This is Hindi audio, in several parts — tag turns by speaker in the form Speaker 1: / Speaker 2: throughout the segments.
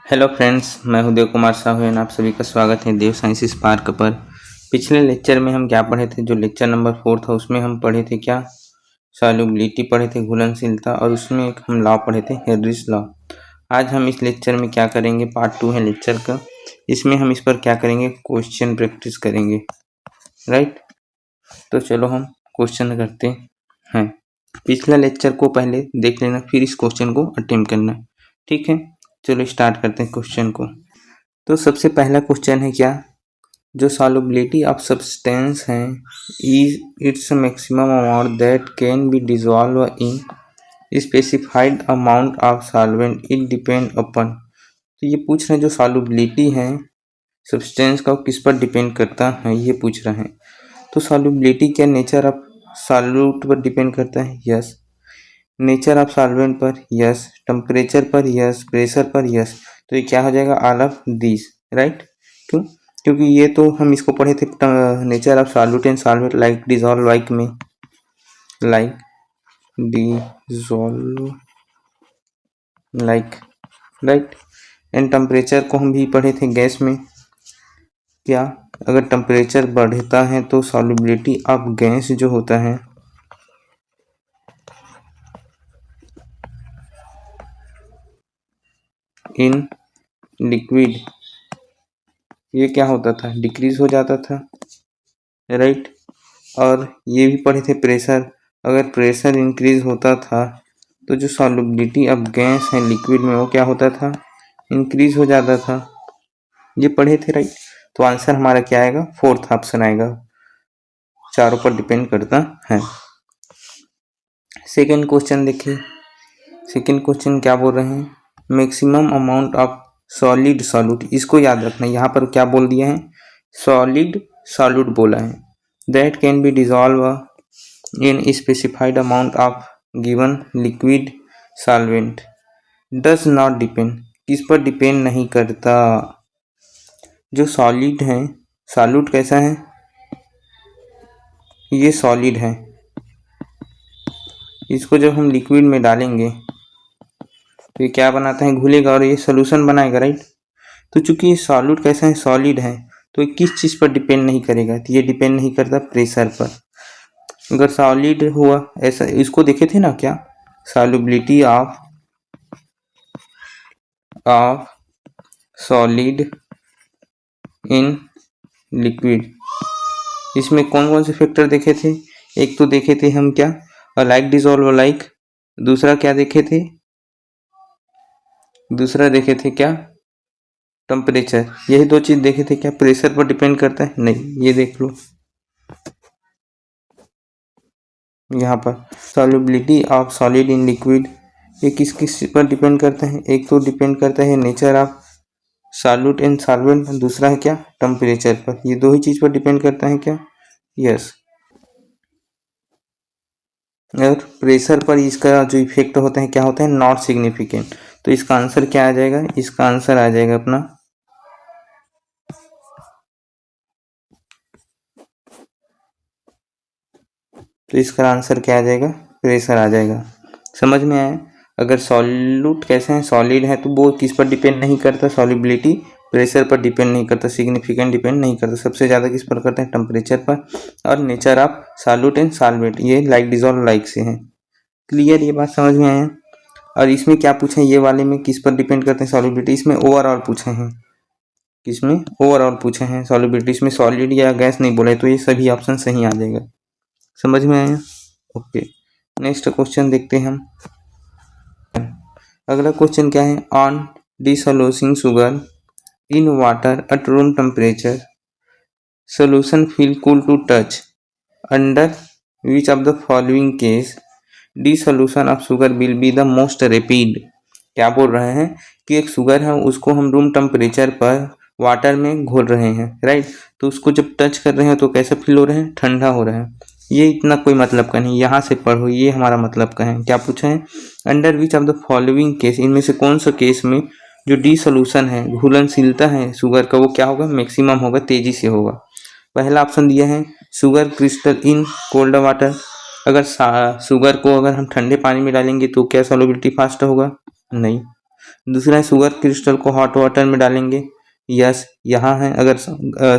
Speaker 1: हेलो फ्रेंड्स, मैं हूं देव कुमार साहू और आप सभी का स्वागत है देव साइंस स्पार्क पर। पिछले लेक्चर में हम क्या पढ़े थे? जो लेक्चर नंबर 4 था उसमें हम पढ़े थे क्या? सॉल्युबिलिटी पढ़े थे, घुलनशीलता, और उसमें एक हम लॉ पढ़े थे, हेनरीज लॉ। आज हम इस लेक्चर में क्या करेंगे? पार्ट 2 है लेक्चर का। इसमें हम इस पर क्या करेंगे? क्वेश्चन प्रैक्टिस करेंगे, राइट। तो चलो हम क्वेश्चन करते हैं। पिछला लेक्चर को पहले देख लेना, फिर इस क्वेश्चन को अटेम्प्ट करना, ठीक है। चलो स्टार्ट करते हैं क्वेश्चन को। तो सबसे पहला क्वेश्चन है क्या? जो सॉल्युबिलिटी ऑफ सब्सटेंस है is its maximum amount that can be dissolve in specified amount of solvent, it depend upon. तो ये पूछ रहे हैं जो सॉल्युबिलिटी है सब्सटेंस का, वो किस पर डिपेंड करता है, ये पूछ रहे हैं। तो सॉल्युबिलिटी क्या नेचर ऑफ सॉल्यूट पर डिपेंड करता है? यस। नेचर ऑफ सॉल्वेंट पर? यस। टेम्परेचर पर? यस। प्रेशर पर? यस। तो ये क्या हो जाएगा? All of this, right. क्यों? क्योंकि ये तो हम इसको पढ़े थे, nature of solute and solvent like dissolve like में, like dissolve like, right. And temperature को हम भी पढ़े थे गैस में। क्या? अगर टेम्परेचर बढ़ता है तो सॉल्युबिलिटी ऑफ गैस जो होता है इन लिक्विड, ये क्या होता था? डिक्रीज हो जाता था, राइट। और ये भी पढ़े थे प्रेशर, अगर प्रेशर इंक्रीज होता था तो जो सॉल्युबिलिटी ऑफ गैस है लिक्विड में वो क्या होता था? इंक्रीज हो जाता था। ये पढ़े थे, राइट। तो आंसर हमारा क्या आएगा? फोर्थ ऑप्शन आएगा, चारों पर डिपेंड करता है। सेकेंड क्वेश्चन देखिए। सेकेंड क्वेश्चन क्या बोल रहे हैं? Maximum amount of solid solute, इसको याद रखना। यहाँ पर क्या बोल दिया है? सॉलिड सॉल्यूट बोला है। That can be dissolve in specified amount of given liquid solvent does not depend, किस पर डिपेंड नहीं करता? जो सॉलिड है, सॉल्यूट कैसा है? ये सॉलिड है। इसको जब हम लिक्विड में डालेंगे तो ये क्या बनाता है? घुलेगा और ये सोल्यूशन बनाएगा, राइट। तो चूंकि ये सॉल्यूट कैसा है? सॉलिड है। तो ये किस चीज पर डिपेंड नहीं करेगा? तो ये डिपेंड नहीं करता प्रेशर पर। अगर सॉलिड हुआ ऐसा, इसको देखे थे ना क्या? Solubility of solid in liquid, इसमें कौन कौन से फैक्टर देखे थे? एक तो देखे थे हम क्या? Like dissolve like. दूसरा क्या देखे थे? दूसरा देखे थे क्या? टेम्परेचर। यही दो चीज देखे थे। क्या प्रेशर पर डिपेंड करता है? नहीं। ये देख लो यहाँ पर, solubility of solid in liquid, ये किस किस पर डिपेंड करता है? एक तो डिपेंड करता है nature of solute and solvent, दूसरा है क्या? टेम्परेचर पर। ये दो ही चीज पर डिपेंड करता है क्या? यस। और प्रेशर पर इसका जो इफेक्ट होता है क्या होता है? Not significant. तो इसका आंसर क्या आ जाएगा? इसका आंसर आ जाएगा अपना तो इसका आंसर क्या आ जाएगा? प्रेशर आ जाएगा। समझ में आया? अगर सॉल्यूट कैसे हैं? सॉलिड है तो वो किस पर डिपेंड नहीं करता? सॉल्युबिलिटी प्रेशर पर डिपेंड नहीं करता, सिग्निफिकेंट डिपेंड नहीं करता। सबसे ज़्यादा किस पर करते हैं? टेम्परेचर पर। और nature of solute and solvent, ये लाइक डिजॉल्व लाइक से हैं। क्लियर? ये बात समझ में आया? और इसमें क्या पूछे? ये वाले में किस पर डिपेंड करते हैं सॉल्युबिलिटी? इसमें ओवरऑल पूछे हैं। किसमें? ओवरऑल पूछे हैं सॉल्युबिलिटी। इसमें सॉलिड या गैस नहीं बोले, तो ये सभी ऑप्शन सही आ जाएगा। समझ में आया? ओके, नेक्स्ट क्वेश्चन देखते हैं हम। अगला क्वेश्चन क्या है? On dissolving sugar in water at room temperature, solution feel cool to touch, under which of the following case dissolution of sugar will be the most rapid? क्या बोल रहे हैं कि एक शुगर है, उसको हम रूम टेम्परेचर पर वाटर में घोल रहे हैं, राइट। तो उसको जब टच कर रहे हैं तो कैसा फील हो रहा है? ठंडा हो रहा है। ये इतना कोई मतलब का नहीं, यहाँ से पढ़ो, ये हमारा मतलब का है। क्या पूछा है? Under which of the following case, इनमें से कौन सा केस में जो डिसोल्यूशन है, घुलनशीलता है शुगर का, वो क्या होगा? मैक्सिमम होगा, तेजी से होगा। पहला ऑप्शन दिया है sugar crystal in cold water, अगर शुगर को अगर हम ठंडे पानी में डालेंगे तो क्या सॉल्युबिलिटी फास्ट होगा? नहीं। दूसरा है शुगर क्रिस्टल को हॉट वाटर में डालेंगे, यस यहाँ है। अगर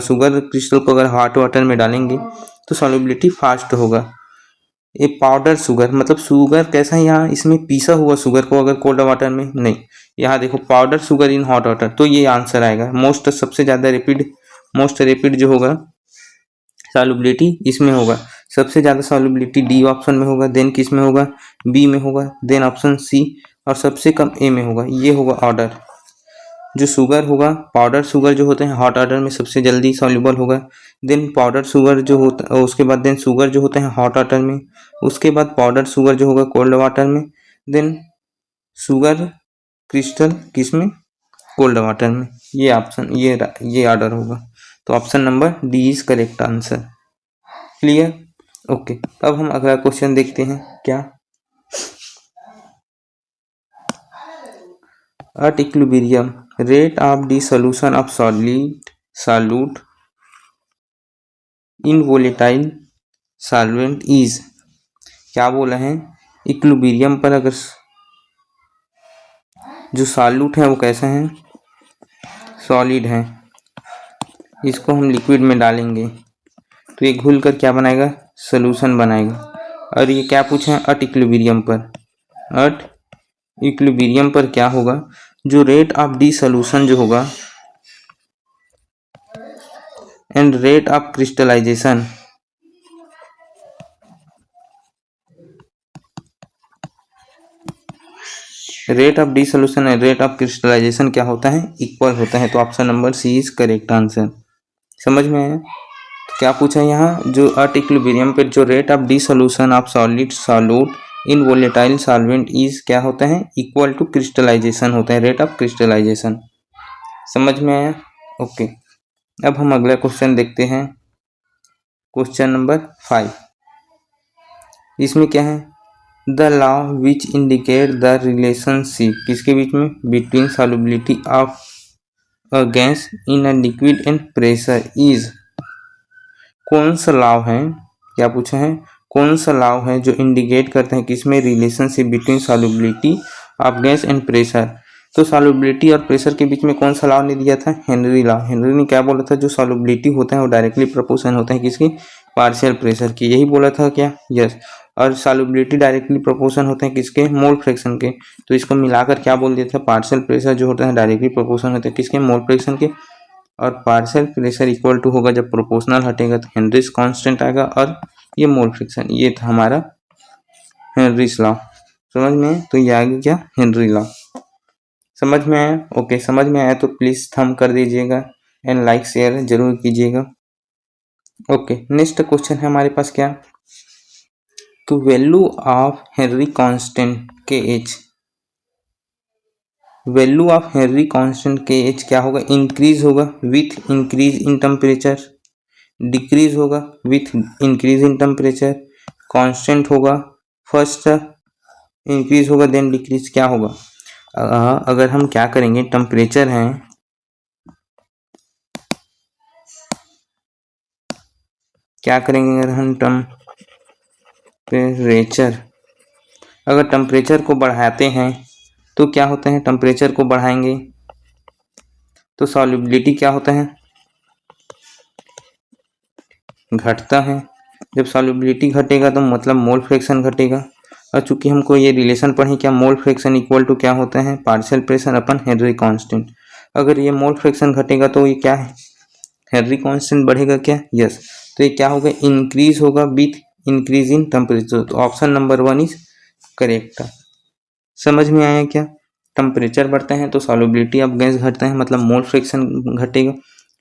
Speaker 1: शुगर क्रिस्टल को अगर हॉट वाटर में डालेंगे तो सॉल्युबिलिटी फास्ट होगा। ये पाउडर शुगर मतलब शुगर कैसा है, यहाँ इसमें पीसा हुआ शुगर को अगर कोल्ड वाटर में नहीं, यहाँ देखो powder sugar in hot water, तो ये आंसर आएगा। सबसे ज़्यादा मोस्ट रैपिड जो होगा सॉल्युबिलिटी इसमें होगा। सबसे ज़्यादा सॉल्युबिलिटी डी ऑप्शन में होगा, देन किस में होगा, बी में होगा, देन ऑप्शन सी, और सबसे कम ए में होगा। ये होगा ऑर्डर। जो शुगर होगा, पाउडर शुगर जो होते हैं हॉट वाटर में सबसे जल्दी सॉल्युबल होगा, देन पाउडर शुगर जो होता है उसके बाद देन शुगर जो होते हैं हॉट वाटर में, उसके बाद पाउडर शुगर जो होगा कोल्ड वाटर में, देन शुगर क्रिस्टल किस में, कोल्ड वाटर में। ये ऑप्शन ये ऑर्डर होगा। तो option number D is correct answer. Clear? Okay, अब हम अगला क्वेश्चन देखते हैं। क्या at equilibrium rate of dissolution of solute in volatile solvent is, क्या बोला है, इक्विलिब्रियम पर अगर जो सॉल्यूट है वो कैसा है, सॉलिड है, इसको हम लिक्विड में डालेंगे तो ये घुल कर क्या बनाएगा, सोल्यूशन बनाएगा। और ये क्या पूछा है, अट इक्विलिब्रियम पर। अट इक्विलिब्रियम पर क्या होगा, जो रेट ऑफ डिसोल्यूशन जो होगा and rate of crystallization, rate of dissolution and rate of crystallization क्या होता है, इक्वल होता है। तो option number C is correct answer. समझ में आया? तो क्या पूछा है यहाँ, जो अट इक्विलिब्रियम पर जो rate of dissolution of solid solute in volatile solvent is क्या होता है, इक्वल टू क्रिस्टलाइजेशन होता है, रेट ऑफ क्रिस्टलाइजेशन। समझ में आया? ओके, अब हम अगला क्वेश्चन देखते हैं, क्वेश्चन नंबर 5। इसमें क्या है, the law which indicate the relationship किसके बीच में, between solubility of a gas in a liquid and pressure is, कौन सा लॉ है, क्या पूछा है, कौन सा लॉ है जो इंडिकेट करते हैं किसमें, relationship between solubility of gas and pressure. तो सॉल्युबिलिटी और प्रेशर के बीच में कौन सा लॉ ने दिया था, हेनरी लॉ। हेनरी ने क्या बोला था, जो सॉल्युबिलिटी होता है वो डायरेक्टली प्रोपोर्शनल होता है किसकी, पार्शियल प्रेशर की, यही बोला था क्या, यस। और सॉल्युबिलिटी डायरेक्टली प्रोपोर्शनल होते हैं किसके, मोल फ्रैक्शन के। तो इसको मिलाकर क्या बोल दिया था, पार्शियल प्रेशर जो होता है डायरेक्टली प्रोपोर्शनल होते हैं किसके, मोल फ्रैक्शन के। और पार्शियल प्रेशर इक्वल टू होगा जब प्रोपोर्शनल हटेगा तो हेनरीज कांस्टेंट आएगा, और ये मोल फ्रैक्शन, ये था हमारा हेनरीज लॉ। समझ में? तो ये आगे क्या, हेनरी लॉ। समझ में आया? ओके, समझ में आया तो प्लीज थंब कर दीजिएगा एंड लाइक शेयर जरूर कीजिएगा। ओके, नेक्स्ट क्वेश्चन है हमारे पास क्या, तो value of Henry constant K H, value of Henry constant K H क्या होगा, इंक्रीज होगा with increase in temperature, decrease होगा with increase in temperature, constant होगा, फर्स्ट इंक्रीज होगा देन डिक्रीज, क्या होगा। अगर हम क्या करेंगे, टेम्परेचर है, क्या करेंगे अगर हम टेम्परेचर, अगर टेम्परेचर को बढ़ाते हैं तो क्या होता है, टेम्परेचर को बढ़ाएंगे तो सॉल्युबिलिटी क्या होता है, घटता है। जब सॉल्युबिलिटी घटेगा तो मतलब मोल फ्रैक्शन घटेगा। और चूंकि हमको ये रिलेशन पढ़े क्या, मोल फ्रैक्शन इक्वल टू क्या होता है, पार्शियल प्रेशर अपन हेनरी कांस्टेंट। अगर ये मोल फ्रैक्शन घटेगा तो ये क्या है, हेनरी कांस्टेंट बढ़ेगा क्या, यस। तो ये क्या होगा, इंक्रीज होगा विथ इंक्रीज इन टेम्परेचर। तो ऑप्शन नंबर 1 इज करेक्ट। समझ में आया क्या, टेम्परेचर बढ़ता है तो सॉल्युबिलिटी ऑफ गैस घटता है, मतलब मोल फ्रैक्शन घटेगा,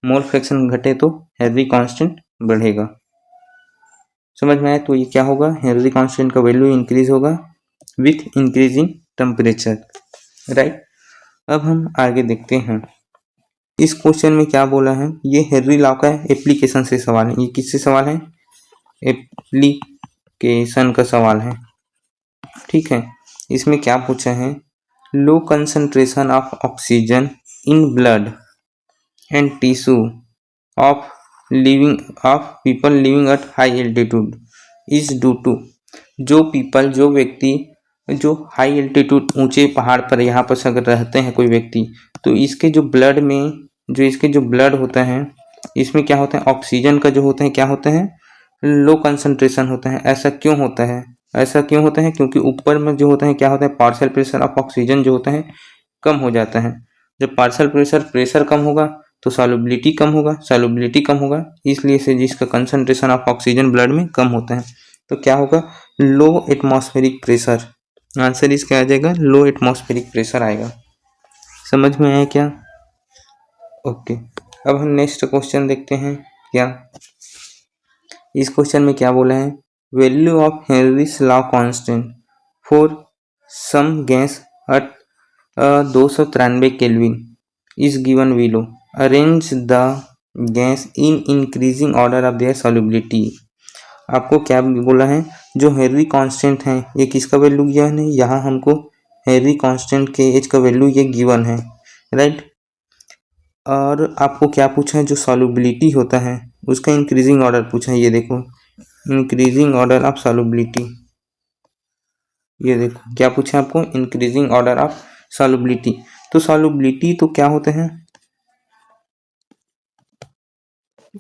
Speaker 1: मोल फ्रैक्शन घटे तो हेनरी कांस्टेंट बढ़ेगा। समझ में आया? तो ये क्या होगा, हेनरी कांस्टेंट का वैल्यू इंक्रीज होगा with increase in temperature, right. अब हम आगे देखते हैं, इस क्वेश्चन में क्या बोला है, ये हेनरी लॉ का एप्लीकेशन से सवाल है। ये किससे सवाल है, एप्लीकेशन का सवाल है, ठीक है। इसमें क्या पूछा है, low concentration of oxygen in blood and tissue of people living at high altitude is due to, जो व्यक्ति जो हाई एल्टीट्यूड ऊंचे पहाड़ पर यहाँ पर अगर रहते हैं कोई व्यक्ति, तो इसके जो ब्लड में जो इसके जो ब्लड होता है, इसमें क्या होता है, ऑक्सीजन का जो होता है क्या होता है, लो कंसंट्रेशन होता है। ऐसा क्यों होता है? ऐसा क्यों होता है? क्योंकि ऊपर में जो होता है क्या होता है, पार्शियल प्रेशर ऑफ ऑक्सीजन जो होता है कम हो जाता है। जब पार्शियल प्रेशर कम होगा तो सॉल्युबिलिटी कम होगा, इसलिए से जिसका कंसंट्रेशन ऑफ ऑक्सीजन ब्लड में कम होता है, तो क्या होगा, लो एटमॉस्फेरिक प्रेशर। आंसर इसका आ जाएगा लो एटमॉस्फेरिक प्रेशर आएगा। समझ में आया क्या? ओके, अब हम नेक्स्ट क्वेश्चन देखते हैं। क्या इस क्वेश्चन में क्या बोला है, value of Henry's law constant for some gas at 293 kelvin is given below, arrange the gas in increasing order of their solubility. आपको क्या बोला है, जो हेनरी कांस्टेंट है ये किसका वैल्यू गिवन है, यहाँ हमको हेनरी कांस्टेंट के एच का वैल्यू ये गिवन है, राइट। और आपको क्या पूछा है, जो सॉल्युबिलिटी होता है उसका इंक्रीजिंग ऑर्डर पूछा है। ये देखो इंक्रीजिंग ऑर्डर ऑफ सॉल्युबिलिटी, ये देखो क्या पूछा है आपको, इंक्रीजिंग ऑर्डर ऑफ सॉल्युबिलिटी। तो सॉल्युबिलिटी तो क्या होते हैं,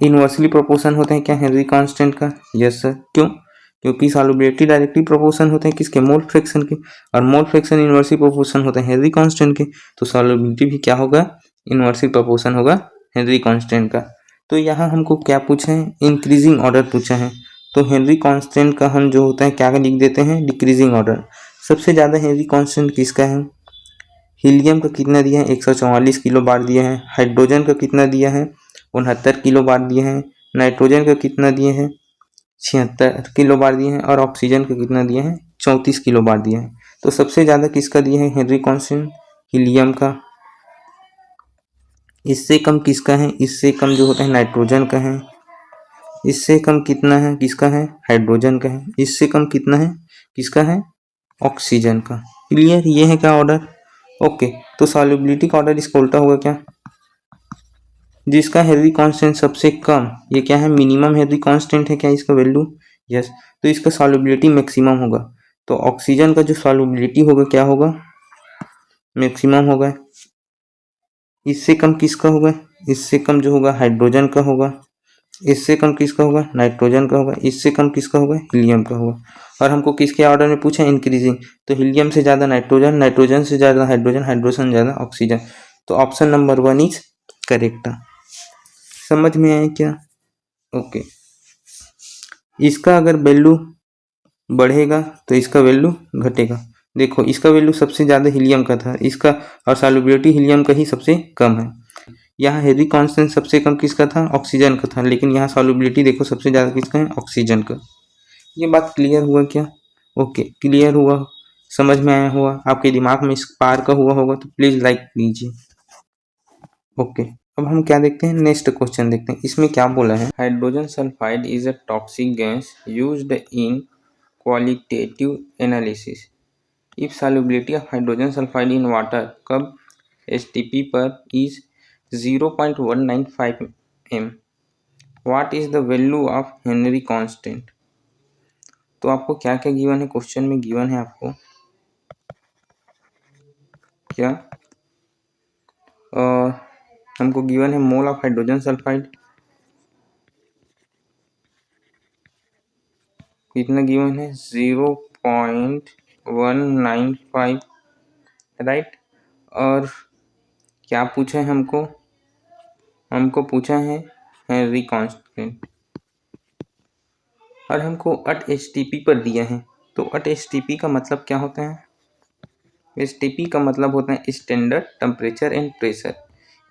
Speaker 1: इनवर्सली प्रोपोर्शन होते हैं क्या हेनरी कांस्टेंट का? Yes sir. क्यों? क्योंकि सॉल्युबिलिटी डायरेक्टली प्रोपोर्शन होते हैं किसके, मोल फ्रैक्शन के, और मोल फ्रैक्शन इनवर्सली प्रोपोर्शन होते हैं हेनरी कांस्टेंट के, तो सॉल्युबिलिटी भी क्या होगा, इनवर्सली प्रोपोर्शन होगा हेनरी कांस्टेंट का। तो यहाँ हमको क्या पूछा है, इंक्रीजिंग ऑर्डर पूछा है, तो हेनरी कांस्टेंट का हम जो होता है क्या लिख देते हैं, डिक्रीजिंग ऑर्डर। सबसे ज़्यादा हेनरी कांस्टेंट किसका है, हीलियम का कितना दिया है, 144 किलो बार दिया है। हाइड्रोजन का कितना दिया है, 69 किलो बार दिए हैं। नाइट्रोजन का कितना दिए हैं, 76 किलो बार दिए हैं। और ऑक्सीजन का कितना दिए हैं, 34 किलो बार दिए हैं। तो सबसे ज़्यादा किसका दिए हैं हेनरी कांस्टेंट, हीलियम का। इससे कम किसका है, इससे कम जो होता है नाइट्रोजन का है। इससे कम कितना है, किसका है, हाइड्रोजन का है। इससे कम कितना है, किसका है, ऑक्सीजन का। क्लियर, ये है क्या ऑर्डर? ओके, तो सॉल्युबिलिटी का ऑर्डर इसका उल्टा होगा क्या, जिसका हेनरी कांस्टेंट सबसे कम, ये क्या है, मिनिमम हेनरी कांस्टेंट है क्या इसका वैल्यू? यस। तो इसका सॉल्युबिलिटी मैक्सिमम होगा, तो ऑक्सीजन का जो सॉल्युबिलिटी होगा क्या होगा, मैक्सिमम होगा। इससे कम किसका होगा, इससे कम जो होगा हाइड्रोजन का होगा। इससे कम किसका होगा, नाइट्रोजन का होगा। इससे कम किसका होगा, हीलियम का होगा। और हमको किसके ऑर्डर में पूछा, इंक्रीजिंग, तो हीलियम से ज़्यादा नाइट्रोजन, नाइट्रोजन से ज़्यादा हाइड्रोजन, हाइड्रोजन से ज़्यादा ऑक्सीजन। तो ऑप्शन नंबर 1 इज करेक्ट। समझ में आया क्या? ओके, इसका अगर वैल्यू बढ़ेगा तो इसका वैल्यू घटेगा। देखो इसका वैल्यू सबसे ज़्यादा हीलियम का था, इसका और सॉल्युबिलिटी हीलियम का ही सबसे कम है। यहाँ हेनरी कांस्टेंट सबसे कम किसका था, ऑक्सीजन का था, लेकिन यहाँ सॉल्युबिलिटी देखो सबसे ज़्यादा किसका है, ऑक्सीजन का। ये बात क्लियर हुआ क्या? ओके, क्लियर हुआ, समझ में आया हुआ, आपके दिमाग में इस पार का हुआ होगा तो प्लीज़ लाइक कीजिए। ओके, अब हम क्या देखते हैं, नेक्स्ट क्वेश्चन देखते हैं। इसमें क्या बोला है, hydrogen sulphide is a toxic gas used in qualitative analysis if solubility of hydrogen sulphide in water कब एसटीपी पर is 0.195 m, what is the value of Henry constant. तो आपको क्या क्या गिवन है, क्वेश्चन में गिवन है आपको क्या, हमको गिवन है मोल ऑफ हाइड्रोजन सल्फाइड, कितना गिवन है, 0.195, राइट। और क्या पूछा है हमको, हमको पूछा है हेनरी कांस्टेंट, और हमको अट एसटीपी पर दिया है। तो अट एसटीपी का मतलब क्या होता है, एसटीपी का मतलब होता है स्टैंडर्ड टेम्परेचर एंड प्रेशर।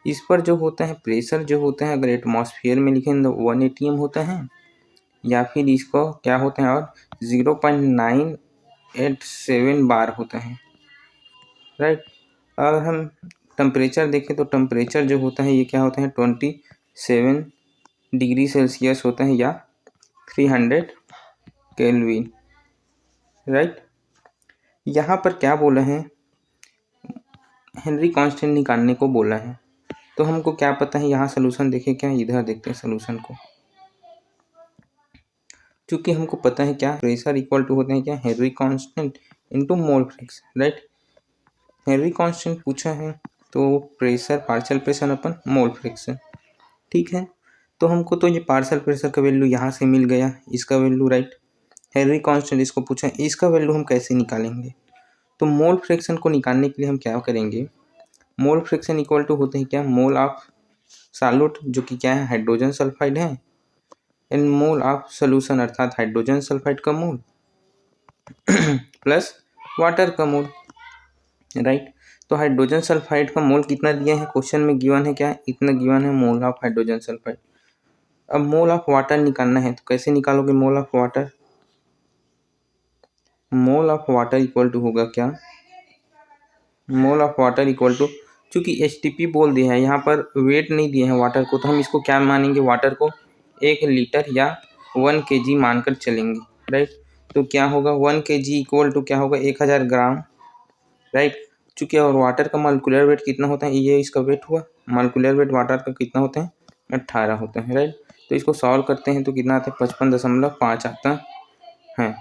Speaker 1: इस पर जो होता है प्रेशर जो होता है, अगर एटमॉस्फेयर में लिखें तो 1 atm होता है, या फिर इसको क्या होता है, और 0.987 बार होता है, राइट। अगर हम टेम्परेचर देखें तो टेम्परेचर जो होता है ये क्या होता है, 27 डिग्री सेल्सियस होता है, या 300 केल्विन, राइट। यहाँ पर क्या बोला है, हेनरी कांस्टेंट निकालने को बोला है। तो हमको क्या पता है, यहाँ सोल्यूशन देखें क्या, इधर देखते हैं सोल्यूशन को। क्योंकि हमको पता है क्या, प्रेशर इक्वल टू होते हैं क्या, Henry constant into mole fraction, right. Henry constant पूछा है तो प्रेशर पार्शियल प्रेशर अपन मोल फ्रैक्शन, ठीक है। तो हमको तो ये पार्शियल प्रेशर का वैल्यू यहाँ से मिल गया, इसका वैल्यू, राइट। हेनरी कांस्टेंट इसको पूछा है, इसका वैल्यू हम कैसे निकालेंगे? तो मोल फ्रैक्शन को निकालने के लिए हम क्या करेंगे, मोल फ्रैक्शन इक्वल टू होते हैं क्या, मोल ऑफ सॉल्यूट जो कि क्या है, हाइड्रोजन सल्फाइड है, एंड मोल ऑफ सोल्यूशन अर्थात हाइड्रोजन सल्फाइड का मोल प्लस वाटर का मोल, राइट। तो हाइड्रोजन सल्फाइड का मोल कितना दिया है, क्वेश्चन में गिवन है क्या, इतना गिवन है मोल ऑफ हाइड्रोजन सल्फाइड। अब मोल ऑफ वाटर निकालना है, तो कैसे निकालोगे mole of water, mole of water equal to होगा क्या, mole of water equal to, चूंकि एचटीपी बोल दिया है, यहाँ पर वेट नहीं दिया है वाटर को, तो हम इसको क्या मानेंगे, वाटर को 1 लीटर या 1 kg मानकर चलेंगे, राइट। तो क्या होगा 1 kg इक्वल टू क्या होगा 1000 ग्राम, राइट। चूंकि और वाटर का मालिक्यूलर वेट कितना होता है, ये इसका वेट हुआ, मालिक्यूलर वेट वाटर का कितना होता है 18 होता है, राइट। तो इसको सॉल्व करते हैं तो कितना आता है 55.5 आता है,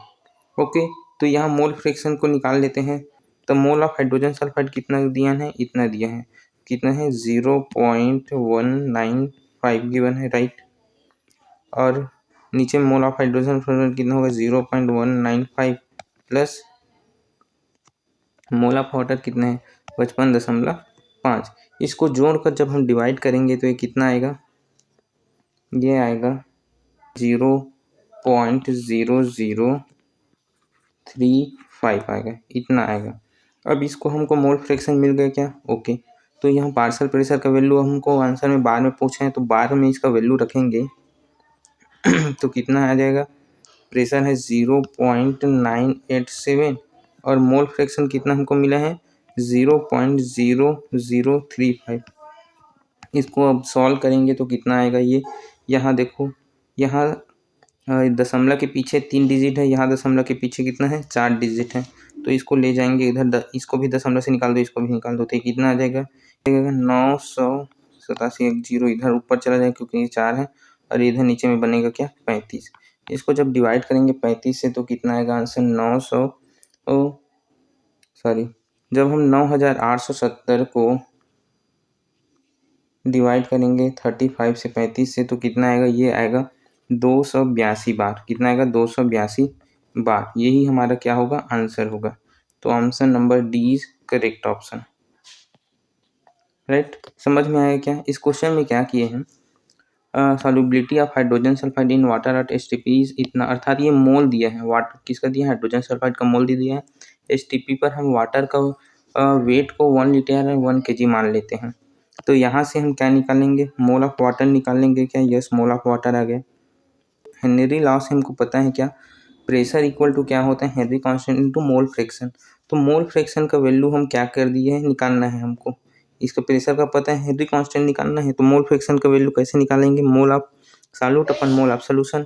Speaker 1: ओके। तो यहाँ मोल फ्रैक्शन को निकाल लेते हैं, तो मोल ऑफ हाइड्रोजन सल्फाइड कितना दिया है, इतना दिया है, कितना है 0.195 गिवन है, राइट। और नीचे मोल ऑफ हाइड्रोजन सल्फाइड कितना होगा 0.195 प्लस मोल ऑफ वाटर कितना है 55.5। इसको जोड़कर जब हम डिवाइड करेंगे तो ये कितना आएगा, ये आएगा 0.0035 आएगा, इतना आएगा। अब इसको हमको मोल फ्रैक्शन मिल गया क्या, ओके। तो यहाँ पार्शियल प्रेशर का वैल्यू हमको आंसर में बार में पूछा है, तो बार में इसका वैल्यू रखेंगे तो कितना आ जाएगा, प्रेशर है 0.987 और मोल फ्रैक्शन कितना हमको मिला है 0.0035। इसको अब सॉल्व करेंगे तो कितना आएगा, ये यहाँ देखो, यहाँ दशमलव के पीछे 3 डिजिट है, यहाँ दशमलव के पीछे कितना है 4 डिजिट है, तो इसको ले जाएंगे इधर, इसको भी दशमलव से निकाल दो, इसको भी निकाल दो, तो कितना आ जाएगा 987, एक जीरो इधर ऊपर चला जाएगा क्योंकि ये 4 है, और इधर नीचे में बनेगा क्या 35। इसको जब डिवाइड करेंगे 35 से तो कितना आएगा आंसर 900, जब हम 9870 को डिवाइड करेंगे 35 से 35 से तो कितना आएगा, ये आएगा 282 बार, कितना आएगा 282 बार, यही हमारा क्या होगा आंसर होगा। तो answer number D is correct option, right. समझ में आया क्या, इस क्वेश्चन में क्या किए हैं, solubility of hydrogen sulphide in water eight STP इतना, अर्थात ये मोल दिया है, वाटर किसका दिया है, हाइड्रोजन सल्फाइड का मोल दे दिया है, एसटीपी पर हम वाटर का वेट को 1 लीटर या 1 kg मान लेते हैं। तो यहाँ से हम क्या निकालेंगे, मोल ऑफ वाटर निकालेंगे क्या, यस मोल ऑफ वाटर आ गया। हेनरी लॉ से हमको पता है क्या, प्रेशर इक्वल टू क्या होता है हेनरी कांस्टेंट इनटू मोल फ्रैक्शन। तो मोल फ्रैक्शन का वैल्यू हम क्या कर दिए हैं, निकालना है हमको, इसका प्रेशर का पता है, हेनरी कांस्टेंट निकालना है, तो मोल फ्रैक्शन का वैल्यू कैसे निकालेंगे, mole of solute upon mole of solution.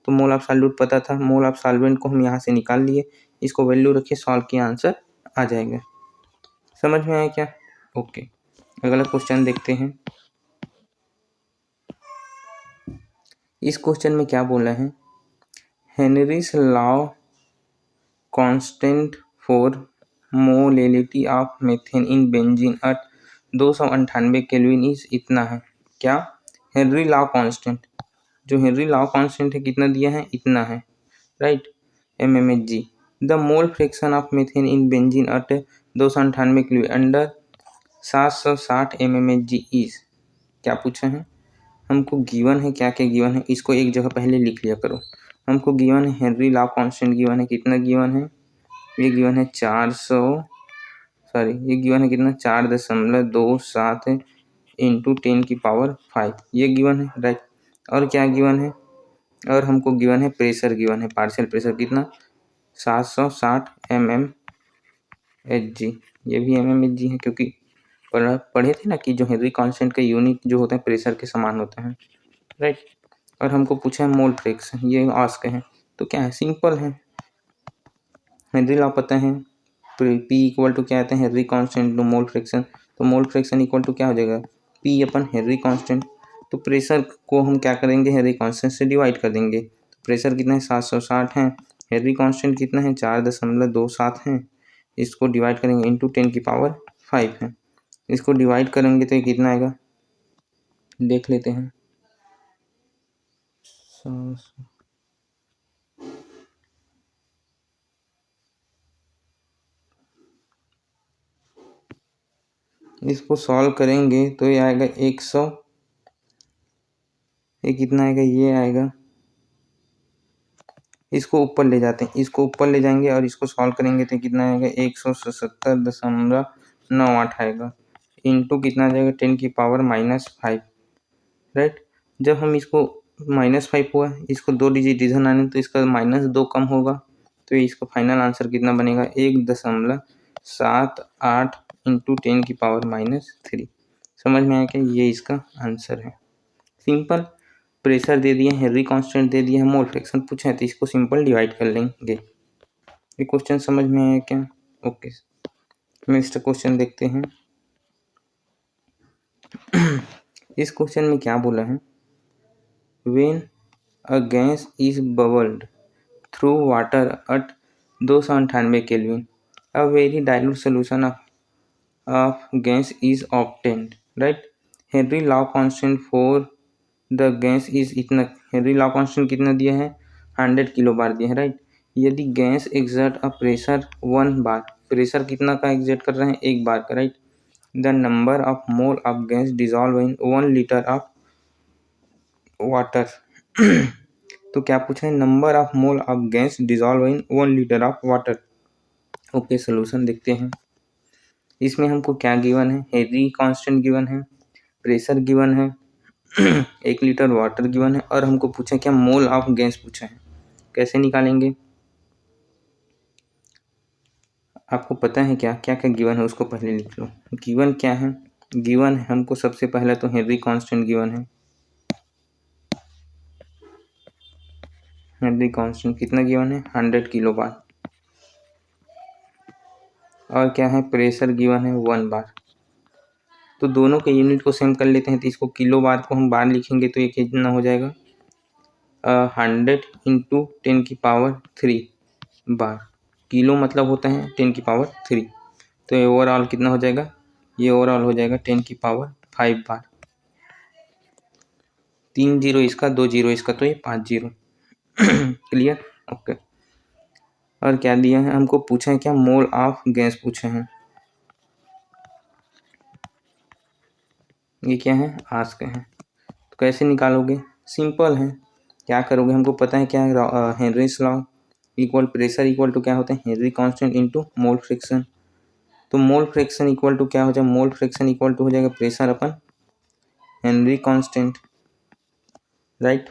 Speaker 1: तो मोल ऑफ सॉल्यूट पता था, मोल ऑफ सॉल्वेंट को हम यहाँ से निकाल लिए, इसको वैल्यू रखिए, सॉल्व किया आंसर आ जाएगा। समझ में आया क्या, ओके। अगला क्वेश्चन देखते हैं। इस क्वेश्चन में क्या बोला है, Henry's law constant for molality of methane in benzene at 298 kelvin is इतना है क्या, हेनरी लॉ कांस्टेंट, जो हेनरी लॉ कांस्टेंट है कितना दिया है, इतना है, right, mmHg। The mole fraction of methane in benzene at 298 kelvin under 760 mmHg is, क्या पूछा है हमको, गिवन है क्या क्या गिवन है, इसको एक जगह पहले लिख लिया करो। हमको गिवन है हेनरी लॉ कांस्टेंट गिवन है, कितना गिवन है, ये गिवन है 400, ये गिवन है कितना 4.27 इंटू 10⁵, ये गिवन है, राइट। और क्या गिवन है, और हमको गिवन है प्रेशर, गिवन है पार्शियल प्रेशर कितना 760 mmHg, ये भी mmHg है क्योंकि पढ़े थे ना कि जो हेनरी कांस्टेंट का यूनिट जो होता है प्रेशर के समान होता है, राइट। और हमको पूछा है मोल फ्रैक्शन, ये आस्क है, तो क्या है सिंपल है, हेनरी लॉ पता है, पी इक्वल टू क्या आता है Henry constant to mole fraction, तो मोल फ्रैक्शन इक्वल टू क्या हो जाएगा पी अपन हेनरी कांस्टेंट। तो प्रेशर को हम क्या करेंगे हेनरी कांस्टेंट से डिवाइड कर देंगे, प्रेशर कितना है 760 है, हेनरी कांस्टेंट कितना है 4.27 है, इसको डिवाइड करेंगे इंटू 10⁵ है। इसको डिवाइड करेंगे तो ये कितना आएगा देख लेते हैं। 100 इसको सॉल्व करेंगे तो ये आएगा 100, ये कितना आएगा ये आएगा, इसको ऊपर ले जाते हैं, इसको ऊपर ले जाएंगे और इसको सॉल्व करेंगे तो कितना आएगा 177.98 आएगा इंटू कितना आ जाएगा 10⁻⁻5, राइट। जब हम इसको -5 हुआ, इसको 2 डिजिट डिवीजन आने तो इसका -2 कम होगा, तो इसका फाइनल आंसर कितना बनेगा 1.78 इंटू 10⁻⁻3। समझ में आया क्या, ये इसका आंसर है। सिंपल, प्रेशर दे दिए, हेनरी कांस्टेंट दे दिया है, मोल फ्रैक्शन पूछा है तो इसको सिंपल डिवाइड कर लेंगे। ये क्वेश्चन समझ में आया क्या? ओके, नेक्स्ट क्वेश्चन देखते हैं। इस क्वेश्चन में क्या बोला है, when a gas is bubbled through water at 298 kelvin a very dilute solution of gas is obtained, right. Henry law constant for the gas is इतना, हेनरी लॉ कांस्टेंट कितना दिया है 100 किलो बार दिया है, राइट। यदि gas exert a pressure 1 bar, pressure कितना का एक्सर्ट कर रहे हैं 1 बार का, right. The number of mole of gas dissolve in 1 litre of water तो क्या पूछा है, number of mole of gas dissolve in 1 litre of water. Okay, solution देखते हैं। इसमें हमको क्या गिवन है, हेनरी कांस्टेंट गिवन है, प्रेशर गिवन है 1 लीटर वाटर गिवन है, और हमको पूछा क्या मोल ऑफ गैस पूछा है। कैसे निकालेंगे, आपको पता है क्या क्या क्या गिवन है, उसको पहले लिख लो। गिवन क्या है, गिवन है हमको सबसे पहले तो हेनरी कांस्टेंट गिवन है। हेनरी कांस्टेंट कितना गिवन है 100 किलो बार, और क्या है प्रेशर गिवन है 1 बार। तो दोनों के यूनिट को सेम कर लेते हैं, तो इसको किलो बार को हम बार लिखेंगे तो ये कितना हो जाएगा 100 इंटू 10⁻³ बार। किलो मतलब होता है 10⁻³, तो ये ओवरऑल कितना हो जाएगा, ये ओवरऑल हो जाएगा 10⁵ बार। 3 जीरो इसका, 2 जीरो इसका, तो ये 5 जीरो क्लियर, ओके। और क्या दिया है हमको, पूछा है क्या मोल ऑफ गैस पूछे हैं, ये क्या है आस्क है। तो कैसे निकालोगे, सिंपल है, क्या करोगे, हमको पता है क्या है Henry's law equal pressure equal to क्या होता है Henry constant into mole fraction. तो मोल फ्रिक्शन इक्वल टू क्या हो जाएगा, मोल फ्रिक्शन इक्वल टू हो जाएगा प्रेशर अपन हेनरी कांस्टेंट, राइट।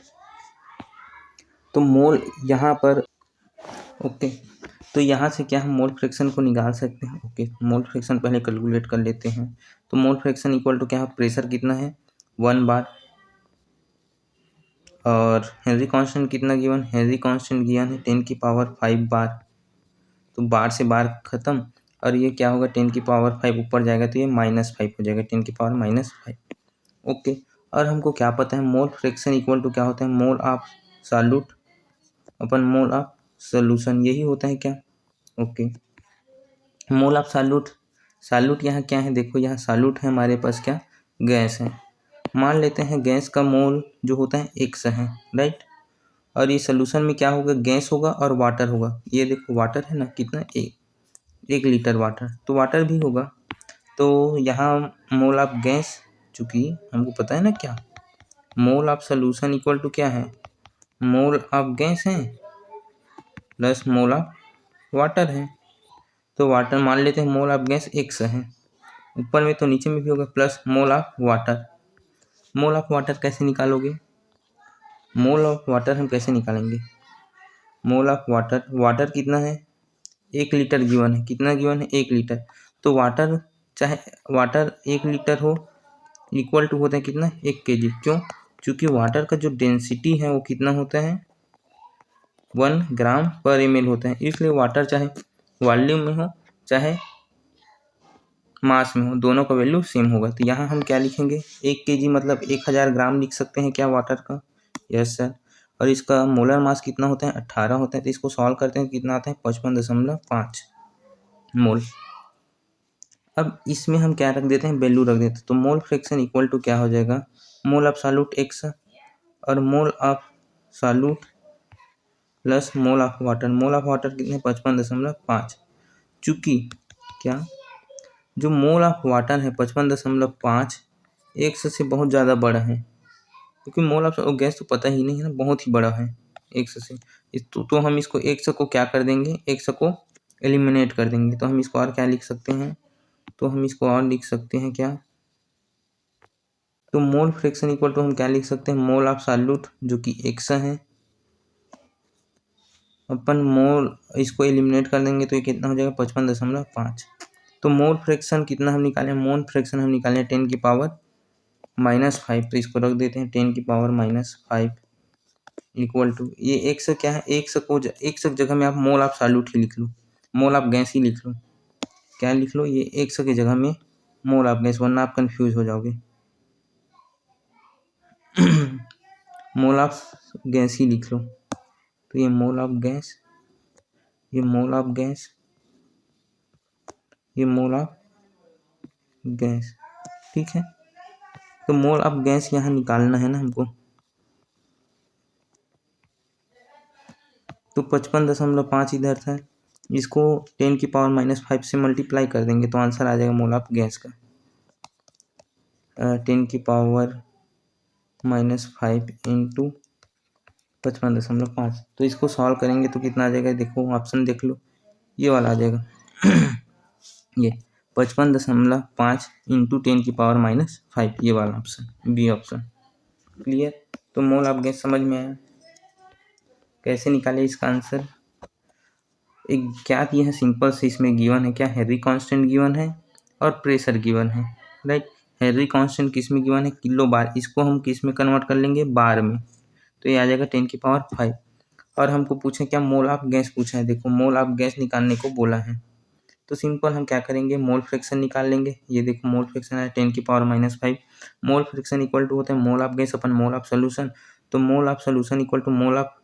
Speaker 1: तो मोल यहाँ पर, ओके, तो यहाँ से क्या हम मोल फ्रैक्शन को निकाल सकते हैं। ओके, मोल फ्रैक्शन पहले कैलकुलेट कर लेते हैं। तो मोल फ्रैक्शन इक्वल टू क्या है, प्रेशर कितना है 1 बार, और हेनरी कांस्टेंट कितना गिवन, हेनरी कांस्टेंट गिवन है 10⁵ बार। तो बार से बार खत्म, और ये क्या होगा 10⁵ ऊपर जाएगा तो ये -5 हो जाएगा 10⁻⁻5। ओके, और हमको क्या पता है मोल फ्रैक्शन इक्वल टू क्या होता है, mole of solute upon mole of solution, यही होता है क्या। Okay, mole of solute, solute यहाँ क्या है, देखो यहाँ सॉल्यूट है हमारे पास क्या गैस है। मान लेते हैं गैस का मोल जो होता है x है, राइट। और ये सोल्यूशन में क्या होगा, गैस होगा और वाटर होगा। ये देखो वाटर है ना, कितना 1 लीटर वाटर, तो वाटर भी होगा। तो यहाँ मोल ऑफ गैस, चूँकि हमको पता है ना क्या, mole of solution equal to क्या है, मोल ऑफ गैस है प्लस मोल ऑफ वाटर है। तो वाटर मान लेते हैं मोल ऑफ गैस x है, ऊपर में तो नीचे में भी होगा, plus mole of water. Mole of water कैसे निकालोगे, मोल ऑफ वाटर हम कैसे निकालेंगे, मोल ऑफ वाटर, वाटर कितना है 1 लीटर गिवन है, कितना गिवन है 1 लीटर। तो वाटर, चाहे वाटर 1 लीटर हो, इक्वल टू होता है कितना 1 kg। क्यों, क्योंकि वाटर का जो डेंसिटी है वो कितना होता है 1 ग्राम पर ml होता है। इसलिए वाटर चाहे वॉल्यूम में हो चाहे मास में हो, दोनों का वैल्यू सेम होगा। तो यहाँ हम क्या लिखेंगे 1 kg मतलब 1000 ग्राम लिख सकते हैं क्या वाटर का, यस सर। और इसका मोलर मास कितना होता है 18 होता है। तो इसको सॉल्व करते हैं कितना आता है 55.5। मोल। अब इसमें हम क्या रख देते हैं, वैल्यू रख देते हैं, तो मोल फ्रैक्शन इक्वल टू क्या हो जाएगा, मोल ऑफ सॉल्यूट x और mole of solute plus mole of water. Mole of water कितने, 55.5। चूँकि क्या, जो मोल ऑफ वाटर है 55.5 x से बहुत ज़्यादा बड़ा है, क्योंकि मोल ऑफ गैस तो पता ही नहीं है ना, बहुत ही बड़ा है x से। तो हम इसको x को क्या कर देंगे, x को एलिमिनेट कर देंगे। तो हम इसको और क्या लिख सकते हैं, तो हम इसको और लिख सकते हैं क्या, तो मोल फ्रैक्शन इक्वल टू हम क्या लिख सकते हैं, मोल ऑफ सॉल्यूट जो कि x है अपन मोल, इसको एलिमिनेट कर देंगे तो ये कितना हो जाएगा, 55.5। तो मोल फ्रैक्शन कितना हम निकालें, मोल फ्रैक्शन हम निकालें 10 की पावर -5। तो इसको रख देते हैं 10 की पावर -5 इक्वल टू, ये एक्स क्या है, एक्स की जगह में आप मोल ऑफ सॉल्यूट ही लिख लो, मोल ऑफ गैस ही लिख लो। क्या लिख लो, ये एक्स की जगह में मोल ऑफ गैस, वरना आप कंफ्यूज हो जाओगे। मोल ऑफ गैस ही लिख लो। तो ये मोल ऑफ गैस, ये मोल ऑफ गैस, ये मोल ऑफ गैस, ठीक है। तो मोल ऑफ गैस यहाँ निकालना है ना हमको, तो 55.5 इधर था, इसको 10 की पावर -5 से मल्टीप्लाई कर देंगे तो आंसर आ जाएगा मोल ऑफ गैस का 10 की पावर -5 इंटू 55.5। तो इसको सॉल्व करेंगे तो कितना आ जाएगा, देखो ऑप्शन देख लो, ये वाला आ जाएगा ये 55.5 इंटू 10 की पावर -5, ये वाला ऑप्शन, बी ऑप्शन। क्लियर। तो मोल ऑफ गैस समझ में आया, कैसे निकाले इसका आंसर। एक क्या दिया है सिंपल से, इसमें गिवन है क्या, हेनरी कांस्टेंट गिवन है और प्रेशर गिवन है, राइट। हेनरी कांस्टेंट किस में गिवन है, किलो बार, इसको हम किस में कन्वर्ट कर लेंगे, बार में, तो ये आ जाएगा 10 की पावर 5। और हमको पूछे क्या, मोल ऑफ गैस पूछा है, देखो मोल ऑफ गैस निकालने को बोला है, तो सिंपल हम क्या करेंगे, मोल फ्रैक्शन निकाल लेंगे। ये देखो मोल फ्रैक्शन है 10 की power -5, mole fraction equal to होता है mole of gas upon mole of solution. तो mole of solution equal to mole of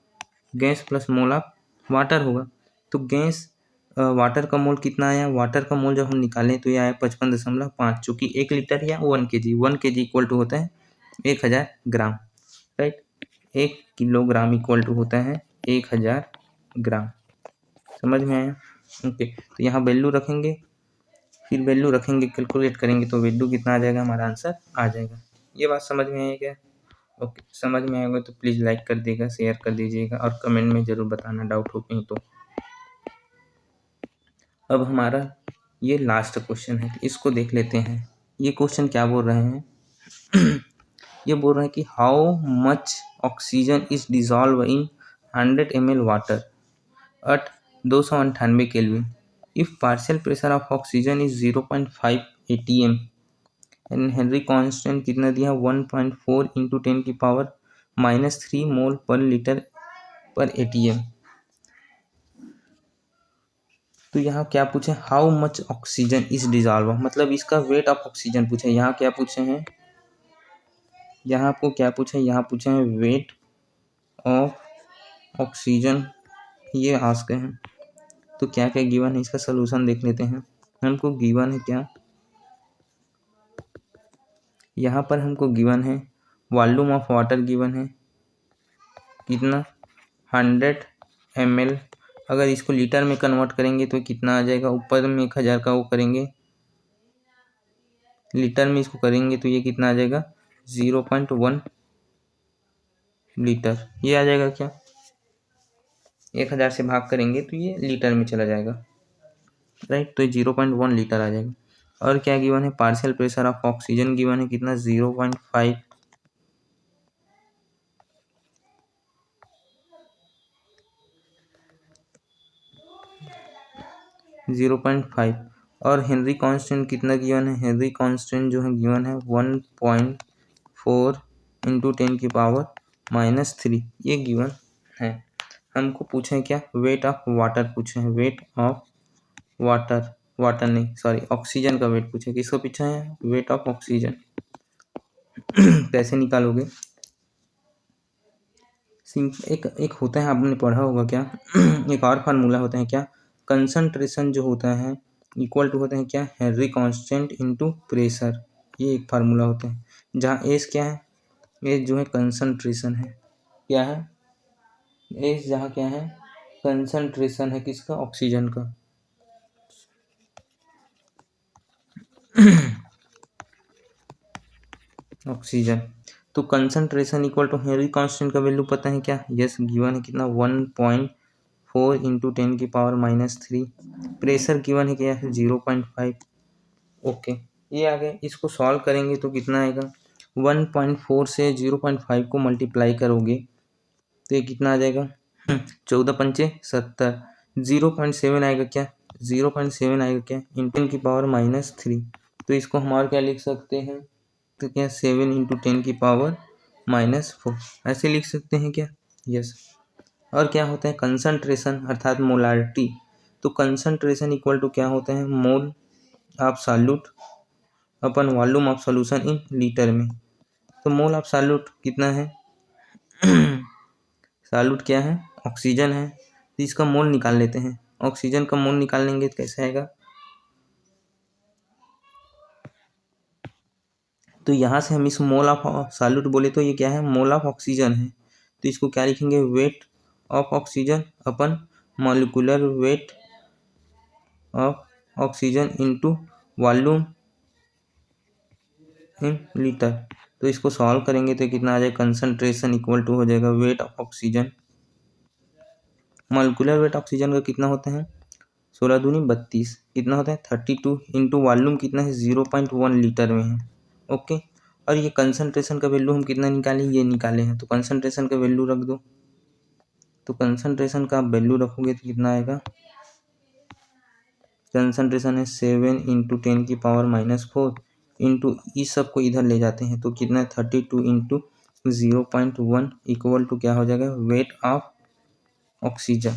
Speaker 1: gas plus mole of water होगा। तो गैस वाटर का मोल कितना आया, वाटर का मोल जब हम निकालें तो ये आया 55.5, चूँकि 1 लीटर या 1 kg, 1 kg इक्वल टू होता है 1000 ग्राम, राइट। 1 किलोग्राम इक्वल टू होता है 1000 ग्राम। समझ में आया, ओके। तो यहाँ वैल्यू रखेंगे, फिर वैल्यू रखेंगे, कैलकुलेट करेंगे तो वैल्यू कितना आ जाएगा, हमारा आंसर आ जाएगा। ये बात समझ में आई क्या, ओके। समझ में आएगा तो प्लीज़ लाइक कर देगा, शेयर कर दीजिएगा और कमेंट में ज़रूर बताना डाउट हो कहीं तो। अब हमारा ये लास्ट क्वेश्चन है, इसको देख लेते हैं। ये क्वेश्चन क्या बोल रहे हैं ये बोल रहे हैं कि how much oxygen is dissolve in 100 ml water at 298 kelvin if partial pressure of oxygen is 0.5 atm and Henry constant कितना दिया, 1.4 इंटू 10 की पावर -3 मोल पर लीटर पर atm। तो यहाँ क्या पूछे, how much oxygen is dissolve, मतलब इसका वेट ऑफ ऑक्सीजन पूछे। यहाँ क्या पूछे हैं, यहाँ आपको क्या पूछे, यहाँ पूछे हैं वेट ऑफ ऑक्सीजन, ये आस्क हैं। तो क्या क्या गिवन है, इसका सलूशन देख लेते हैं। हमको गिवन है क्या, यहाँ पर हमको गिवन है वॉल्यूम ऑफ वाटर गिवन है कितना, 100 ml। अगर इसको लीटर में कन्वर्ट करेंगे तो कितना आ जाएगा, ऊपर में 1000 का वो करेंगे, लीटर में इसको करेंगे तो ये कितना आ जाएगा, 0.1 लीटर। ये आ जाएगा क्या, 1000 से भाग करेंगे तो ये लीटर में चला जाएगा, राइट। तो ये 0.1 लीटर आ जाएगा। और क्या गिवन है, partial pressure of oxygen given है कितना, 0.5 0.5। और हेनरी कांस्टेंट कितना गिवन है, हेनरी कांस्टेंट जो है गिवन है 1.4 इंटू 10 की पावर -3, ये गिवन है। हमको पूछे क्या, वेट ऑफ वाटर पूछे हैं, वेट ऑफ वाटर, वाटर नहीं सॉरी ऑक्सीजन का वेट पूछे, किसको पूछा है, वेट ऑफ ऑक्सीजन। कैसे निकालोगे, एक होता है, आपने पढ़ा होगा क्या एक और फार्मूला होता है क्या, कंसंट्रेशन जो होता है इक्वल टू होता है क्या, हेनरी कांस्टेंट इनटू प्रेशर, ये एक फार्मूला होता है। जहाँ एस क्या है, एस जो है कंसंट्रेशन है, क्या है एस, जहाँ क्या है कंसंट्रेशन है किसका, ऑक्सीजन का। ऑक्सीजन, तो concentration equal to Henry constant का वैल्यू पता है क्या, यस गिवन है कितना 1.4 इंटू 10⁻³ प्रेशर गिवन है क्या है 0.5। ओके, ये आ गया। इसको सॉल्व करेंगे तो कितना आएगा, 1.4 से 0.5 को मल्टीप्लाई करोगे तो ये कितना आ जाएगा 14×5 = 70, 0.7 आएगा क्या, 0.7 आएगा क्या इंटू 10⁻³ तो इसको हम और क्या लिख सकते हैं, तो क्या 7 इंटू 10⁻⁴ ऐसे लिख सकते हैं क्या, यस। और क्या होता है कंसंट्रेशन अर्थात मोलारिटी, तो कंसंट्रेशन इक्वल टू क्या होता है, mole of solute upon volume of solution in litre में। तो मोल ऑफ सॉल्यूट कितना है सॉल्यूट क्या है, ऑक्सीजन है, तो इसका मोल निकाल लेते हैं। ऑक्सीजन का मोल निकालेंगे तो कैसे आएगा, तो यहाँ से हम इस मोल ऑफ सॉल्यूट बोले तो ये क्या है, मोल ऑफ ऑक्सीजन है, तो इसको क्या लिखेंगे, wait of oxygen upon molecular weight of oxygen into volume in litre. तो इसको सॉल्व करेंगे तो कितना आ जाएगा, कंसंट्रेशन इक्वल टू हो जाएगा wait of oxygen, molecular weight oxygen का कितना होता है 16 दूनी 32, कितना होता है 32 इंटू वॉल्यूम कितना है 0.1 लीटर में है। ओके, और ये कंसंट्रेशन का वैल्यू हम कितना निकाले, ये निकाले हैं, तो कंसंट्रेशन का वैल्यू रख दो। तो कंसंट्रेशन का वैल्यू रखोगे तो कितना आएगा, कंसंट्रेशन है 7 इंटू 10⁻⁴ इंटू इस सब को इधर ले जाते हैं तो कितना है 32 इंटू 0.1 इक्वल टू क्या हो जाएगा, वेट ऑफ ऑक्सीजन।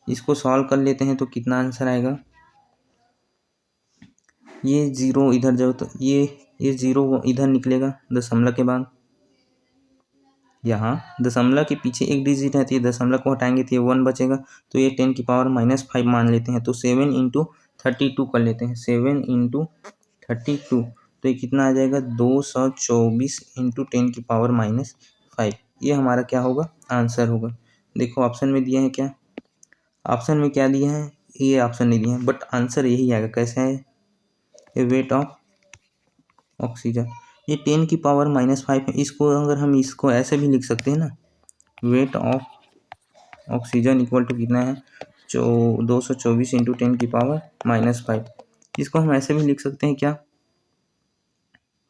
Speaker 1: इसको सॉल्व कर लेते हैं तो कितना आंसर आएगा, ये जीरो इधर जाओ तो ये जीरो इधर निकलेगा दशमलव के बाद, यहाँ दशमलव के पीछे एक डिजिट है तो ये दशमलव को हटाएंगे तो ये 1 बचेगा, तो ये 10⁻⁵ मान लेते हैं, तो 7 इंटू 32 कर लेते हैं, 7 इंटू 32 तो ये कितना आ जाएगा 224 इंटू 10⁻⁵, ये हमारा क्या होगा, आंसर होगा। देखो ऑप्शन में दिए हैं क्या, ऑप्शन में क्या दिए हैं, ये ऑप्शन नहीं दिए हैं, बट आंसर यही आएगा। कैसे है, ये वेट ऑफ ऑक्सीजन, ये 10⁻⁵ है, इसको अगर हम इसको ऐसे भी लिख सकते हैं ना, weight of oxygen equal to कितना है 224 इंटू 10⁻⁵, इसको हम ऐसे भी लिख सकते हैं क्या,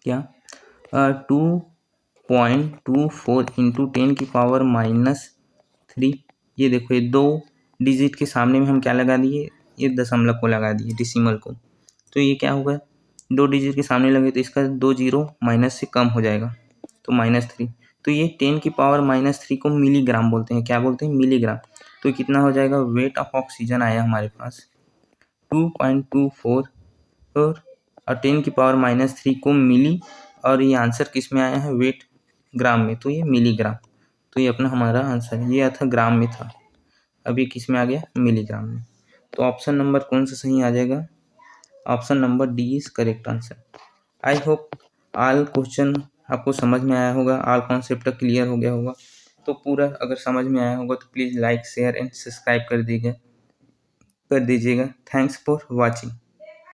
Speaker 1: 2.24 इंटू 10⁻⁻3। ये देखो ये 2 डिजिट के सामने में हम क्या लगा दिए, ये दशमलव को लगा दिए, डेसिमल को, तो ये क्या होगा 2 डिजिट के सामने लगे तो इसका 2 जीरो माइनस से कम हो जाएगा तो -3, तो ये 10⁻⁻3 को मिलीग्राम बोलते हैं, क्या बोलते हैं, मिलीग्राम। तो कितना हो जाएगा, वेट ऑफ ऑक्सीजन आया हमारे पास 2.24 और 10⁻⁻3 को मिली, और ये आंसर किस में आया है, वेट ग्राम में, तो ये मिलीग्राम, तो ये अपना हमारा आंसर, ये था ग्राम में था, अब ये किस में आ गया, मिलीग्राम में। तो ऑप्शन नंबर कौन सा सही आ जाएगा, option number D is correct answer. I hope all question आपको समझ में आया होगा, ऑल कॉन्सेप्ट क्लियर हो गया होगा। तो पूरा अगर समझ में आया होगा तो please like share and subscribe कर दीजिएगा। Thanks for watching.